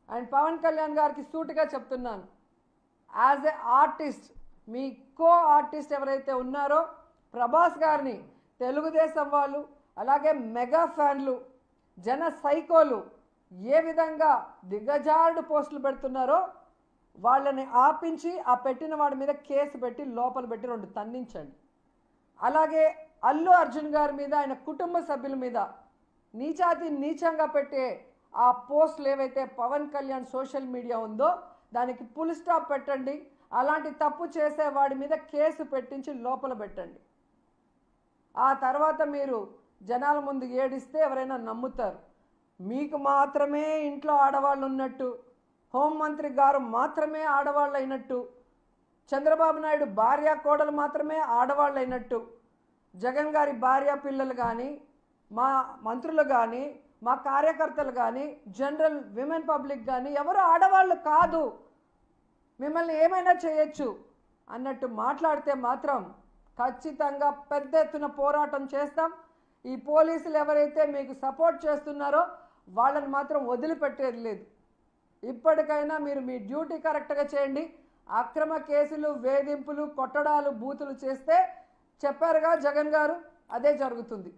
And Pawan Kalyan గారికి సూటిగా చెప్తున్నాను, as a artist me co artist ఎవరైతే ఉన్నారో ప్రభాస్ గారిని తెలుగుదేశం వాళ్ళు అలాగే మెగా ఫ్యాన్లు జన సైకోలు ఏ విధంగా దిగజారుడు పోస్టులు పెడుతున్నారో వాళ్ళని ఆపించి ఆ పెట్టిన వాడి మీద కేసు పెట్టి లోపల పెట్టి 2 తన్నించండి. అలాగే అల్లు అర్జున్ గారి మీద ఆయన కుటుంబ సభ్యుల మీద నీచాతి నీచంగా పెట్టే ఆ పోస్టులు ఏవైతే పవన్ కళ్యాణ్ సోషల్ మీడియా ఉందో దానికి ఫుల్ స్టాప్ పెట్టండి. అలాంటి తప్పు చేసే వాడి మీద కేసు పెట్టించి లోపల పెట్టండి. ఆ తర్వాత మీరు జనాల ముందు ఏడిస్తే ఎవరైనా నమ్ముతారు. మీకు మాత్రమే ఇంట్లో ఆడవాళ్ళు ఉన్నట్టు, హోంమంత్రి గారు మాత్రమే ఆడవాళ్ళు అయినట్టు, చంద్రబాబు నాయుడు భార్య కోడలు మాత్రమే ఆడవాళ్ళు అయినట్టు, జగన్ గారి భార్య పిల్లలు కానీ మా మంత్రులు కానీ మా కార్యకర్తలు కానీ జనరల్ విమెన్ పబ్లిక్ కానీ ఎవరు ఆడవాళ్ళు కాదు, మిమ్మల్ని ఏమైనా చేయొచ్చు అన్నట్టు మాట్లాడితే మాత్రం ఖచ్చితంగా పెద్ద ఎత్తున పోరాటం చేస్తాం. ఈ పోలీసులు ఎవరైతే మీకు సపోర్ట్ చేస్తున్నారో వాళ్ళని మాత్రం వదిలిపెట్టేది లేదు. ఇప్పటికైనా మీరు మీ డ్యూటీ కరెక్ట్గా చేయండి. అక్రమ కేసులు, వేధింపులు, కొట్టడాలు, బూతులు చేస్తే చెప్పారుగా జగన్ గారు, అదే జరుగుతుంది.